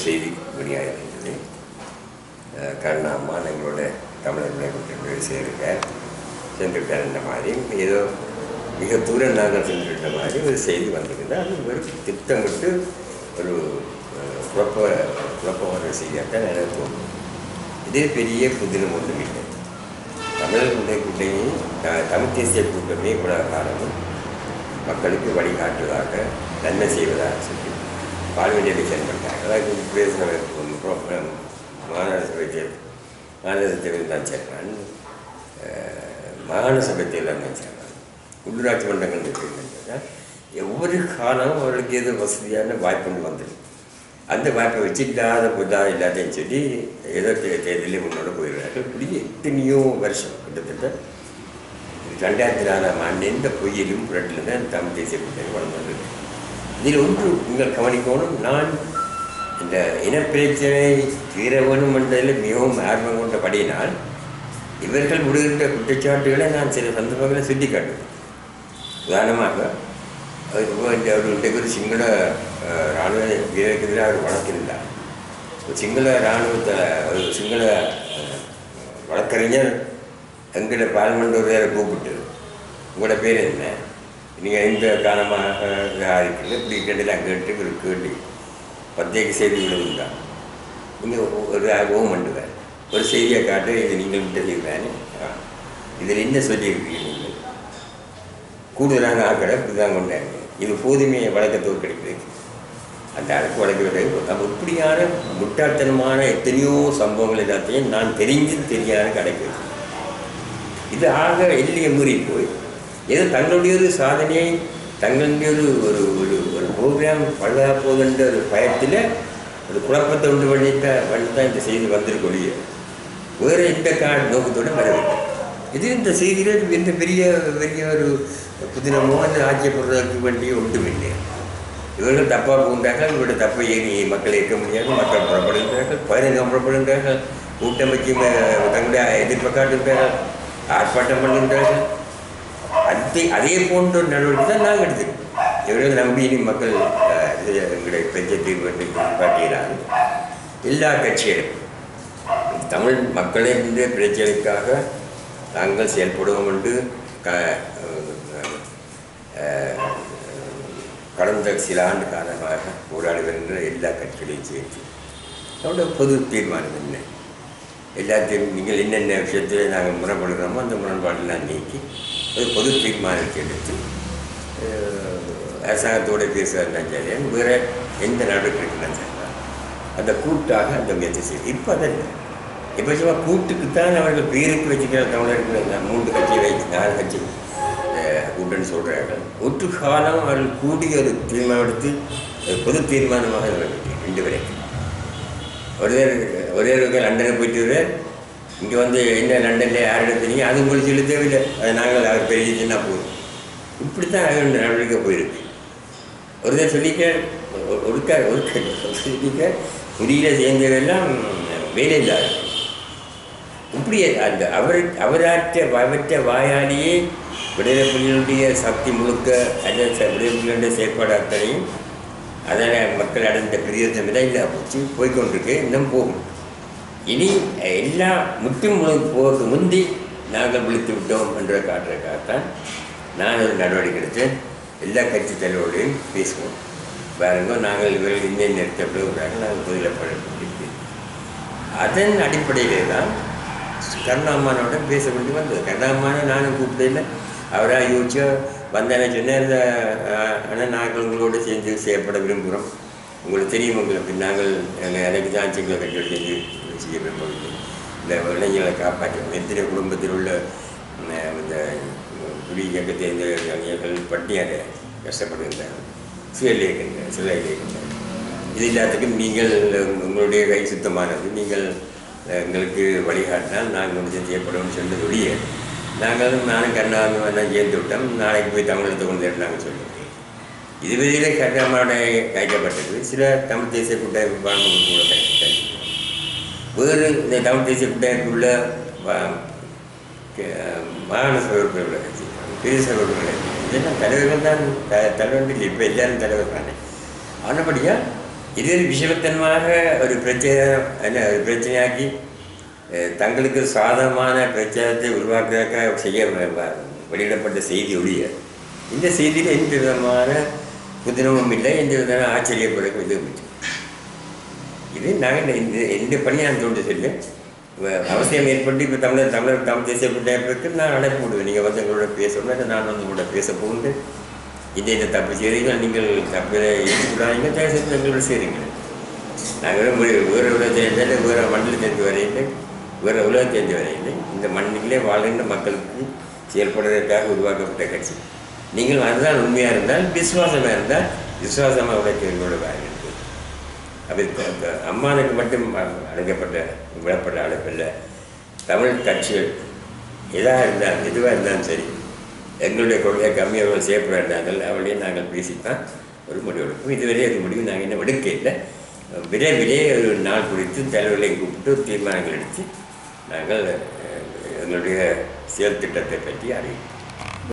செய்தி வெளியாக இருந்தது. கருணாம்மா எங்களோட தமிழர் விளையாட்டு சேர்ந்தார் சென்றுட்டார். இந்த மாதிரி ஏதோ மிக தூரம் நாங்கள் சென்றுவிட்ட மாதிரி ஒரு செய்தி வந்திருந்தால் அது ஒரு திட்டமிட்டு ஒரு குழப்பமான செய்தியாகத்தான் எனக்கு தோணும். இதே பெரிய புதினம் ஒன்றும் இல்லை. தமிழர்களுடைய கூட்டணி தமிழ் தேசிய கூட்டமே இவ்வளவு காலமும் மக்களுக்கு வழிகாட்டுவதாக நன்மை செய்வதாக சொல்லி பார்லிமெண்ட் எலெக்ஷன் பண்ணாங்க. அதாவது பேசுகிற மாநகர சபை தேர்தல் தான் சேர்ந்தான், மாகாண சபை தேர்தல் தான் சேர்ந்தான், உள்ளூராட்சி மன்றங்கள் இருக்கிறது. ஒவ்வொரு காலமும் அவர்களுக்கு ஏதோ வசதியான வாய்ப்புன்னு வந்துடும். அந்த வாய்ப்பை வச்சுட்டாத புதா எல்லாத்தையும் சொல்லி ஏதோ தேர்தலே முன்னோட போயிடுறார்கள். இப்படி எத்தனையோ வருஷம் கிட்டத்தட்ட 2004ஆம் ஆண்டு இந்த பொய்யிலும் புரட்டிலும் தான் தமிழ் தேசிய கூட்டணி வளர்ந்து வந்திருக்கு. இதில் ஒன்று நீங்கள் கவனிக்கணும், நான் இந்த இனப்பிரச்சனை தீர வேணும் என்றதில் மிகவும் ஆர்வம் கொண்டபடியினால் இவர்கள் விடுகின்ற குற்றச்சாட்டுகளை நான் சில சந்தர்ப்பங்களை சுட்டி காட்டுவேன். உதாரணமாக ஒரு சிங்கள இராணுவ வீரருக்கு எதிராக ஒரு வழக்கு இருந்தார். ஒரு சிங்கள இராணுவத்தை ஒரு சிங்கள வழக்கறிஞர் எங்களை பார்லிமெண்ட் ஒரு வேறு கூப்பிட்டு, உங்களோட பேர் என்ன, நீங்கள் இந்த காலமாக இருக்கிறது இப்படி கேட்டதில் அங்கே கேட்டு கேட்டு பத்திரிகை செய்தி விழுந்தார். நீங்கள் ஒரு ஓம் பண்ணுவார், ஒரு செய்தியை காட்டு, இது நீங்கள் விட்டு செய்வானே, இதில் என்ன சொல்லியிருக்கீங்க, நீங்கள் கூடுதலான ஆக்களை இப்படி தான் கொண்டாங்க, இது போதுமே வழக்கை தோற்கடிக்கிறது, அந்த அரசு வழக்கு. அப்போ இப்படியான முட்டாள்தனமான எத்தனையோ சம்பவங்கள் எல்லாத்தையும் நான் தெரிஞ்சு தெரியாத கிடைக்கிறது. இது ஆக எல்லையை மீறி போய் ஏதோ தங்களுடைய ஒரு சாதனையை தங்களுடைய ஒரு ஒரு ஒரு ப்ரோக்ராம் பழுதா போகுதுன்ற ஒரு பயத்தில் ஒரு குழப்பத்தை உண்டு பண்ணித்தான் இந்த செய்தி வந்திருக்கொழிய வேறு எந்த நோக்கத்தோடு வரவில்லை. இது இந்த செய்தியில் எந்த பெரிய பெரிய ஒரு புதினமோ அந்த ஆட்சியப்படுறதுக்கு வேண்டிய ஒன்றுமில்லை. இவர்கள் தப்பாக போகின்றார்கள், இவருடைய தப்பை ஏறி மக்களை ஏற்க முடியாது, மக்கள் புறப்படுகின்றார்கள், பகிரங்கம் புறப்படுகின்றார்கள், கூட்டமைச்சு தங்களுடைய எதிர்ப்பை காட்டுகின்றார்கள், ஆர்ப்பாட்டம் பண்ணுகின்றார்கள். அதே போன்ற ஒரு நடவடிக்கை தான் நாங்கள் எடுத்துக்கோம். இவர்கள் நம்பி மக்கள் எங்களுடைய பிரச்சனை தீர்வு காட்டினார். எல்லா கட்சிகளும் தமிழ் மக்களின் பிரச்சனைக்காக நாங்கள் செயல்படுவோம் என்று கடந்த சில ஆண்டு காலமாக போராடி வருகின்ற எல்லா கட்சிகளையும் சேர்த்து அதோட பொது தீர்மானம் என்ன, எல்லாத்தையும் நீங்கள் என்னென்ன விஷயத்தில் நாங்கள் முறைப்படுகிறோமோ அந்த முரண்பாடெல்லாம் நீக்கி அது பொது தீர்மானத்தை எடுத்து அரசாங்கத்தோடு பேசுகிறதான் சரியா, வேறு எந்த நடவடிக்கைகளும் சரியா அந்த கூட்டாக அந்த முயற்சி செய்யுது. இப்போ அதல்ல, இப்போ சும்மா கூட்டுக்குத்தான் அவர்கள் பேருக்கு வச்சுக்கிற தமிழர்கள் 3 கட்சியை வைத்து 4 கட்சி கூட்டன்னு சொல்கிறார்கள். ஒற்று காலம் அவர்கள் கூடிய ஒரு தீர்மானம் எடுத்து பொது தீர்மானமாக ரெண்டு வரைக்கும் ஒரே லண்டனை போயிட்டு வருவார். இங்கே வந்து என்ன லண்டனில் யார் எடுத்தீங்க அது உங்களுக்கு சொல்ல தேவையில்லை, அது நாங்கள் அவர் பெரிய சின்ன போதும். இப்படித்தான் அவர்கள் நடவடிக்கை போயிருக்கு. ஒருத்தர் சொல்லிக்க சொல்லிக்க புதிய சேர்ந்தவெல்லாம் வேலை இல்லாத இப்படி அந்த அவற்ற வாயாலேயே விடுதலை புலிகளுடைய சக்தி முழுக்க அல்லது விடுதலை புலிகளுடைய செயற்பாடு அத்தனையும் அதனால் மக்கள் அடைந்த பிரியோசனம் தான் இல்லை போச்சு, போய்கொண்டிருக்கு, இன்னும் போகும். இனி எல்லாம் முற்றும் போக முந்தி நாங்கள் விழித்து விட்டோம் என்ற காட்டுறதுக்காகத்தான் நான் ஒரு நடவடிக்கை எடுத்தேன். எல்லா கட்சி தலைவர்களையும் பேசுவோம், பாருங்க நாங்கள் இவர்கள் இன்னும் நிறுத்தப்படுகிறார்கள், நாங்கள் தொழிலப்பட அதன் அடிப்படையிலே தான் கருணாம்மானோட பேச வேண்டி வந்தது. கருணாம்மான நானும் கூப்பிட்டதில்லை, அவராக யோசிச்சா வந்தானே சொன்னார். ஆனால் நாங்கள் உங்களோட சேர்ந்து செய்யப்பட விரும்புகிறோம், உங்களுக்கு தெரியும், உங்களுக்கு நாங்கள் எனக்கு தான் சிங்கள கட்சியோடு சேர்ந்து செய்ய விரும்பவில்லை, இந்த இளைஞர்களை காப்பாற்றணும். எத்தனை குடும்பத்தில் உள்ள இந்த குடி இயக்க தேர்ந்தவர்கள் பட்டியாக கஷ்டப்படுகின்றார்கள், சுயலேகின்றார், சில இயக்கின்றார். இது எல்லாத்துக்கும் நீங்கள் உங்களுடைய கை சுத்தமானது, நீங்கள் எங்களுக்கு வழிகாட்டினால் நாங்கள் ஒன்று செய்யப்படுவோம்னு சொன்னதொழிய நானும் கருணாமலாம் சேர்ந்து விட்டோம், நாளைக்கு போய் தமிழத்தை கொண்டு நாங்கள் சொல்லுவோம். இதுவரையிலே கருணாமோட கைக்கப்பட்டது சில தமிழ் தேசிய கூட்டமைப்பு கூட கைப்பற்ற வேறு இந்த தமிழ் தேசிய கூட்டமைப்புள்ள மாகாண சபையோட கட்சி, பெரிய சபையோட கட்சி, இதெல்லாம் தலைவர்கள் தான் தலைவர்கள். இப்போ எல்லாரும் தலைவர் தானே. ஆனபடியாக இது ஒரு விஷமத்தனமாக ஒரு பிரச்சனையாக்கி தங்களுக்கு சாதகமான பிரச்சாரத்தை உருவாக்குவதற்காக வெளியிடப்பட்ட செய்தி ஒழிய இந்த செய்தியில் எந்த விதமான புதினமும் இல்லை, எந்த விதமான ஆச்சரியப்படக்க இதுவும் இல்லை. இது நாங்கள் இந்த பணி நான் தோன்று செல்வேன். அவசியம் ஏற்பட்டு இப்போ தமிழ் தேசிய கூட்டமைப்புக்கு நான் அழைப்பு விடுவேன். நீங்கள் வந்து எங்களோட பேசணும், நான் வந்து உங்களோட பேச போகுது. இந்த தப்பு செய்கிறீர்கள், நீங்கள் தப்பு ஏற்றுக்கூடாதீங்க, தயவுசெய்து எங்களோட செய்கிறீங்க. நாங்கள் வேறு உலகத்தை வேறு மண்ணில் சேர்ந்து வரையில்லை, வேறு உலகம் சேர்ந்து வரையில்லை. இந்த மண்ணிலே வாழ்கின்ற மக்களுக்கு செயல்படுவதற்காக உருவாக்கப்பட்ட கட்சி. நீங்கள் அதுதான் உண்மையாக இருந்தால், விசுவாசமாக இருந்தால் விசுவாசமாக உழைக்க எங்களோட வாழ்க்கை. அப்போ அம்மானுக்கு மட்டும் விடப்பட்ட அழைப்பில்ல. தமிழ் கட்சிகள் எதுவாக இருந்தாலும் சரி, எங்களுடைய கொள்கை கம்மியாக செய்யப்பட இருந்தார்கள், அவளையே நாங்கள் பேசித்தான் ஒரு முடிவு எடுப்போம். இதுவரை அது முடிவு நாங்கள் இன்னும் எடுக்க இல்லை. விரைவிலே ஒரு நாள் குறித்து தலைவர்களை கூப்பிட்டு தீர்மானங்கள் எடுத்து நாங்கள் எங்களுடைய செயல் திட்டத்தை பற்றி அறிவிப்போம்.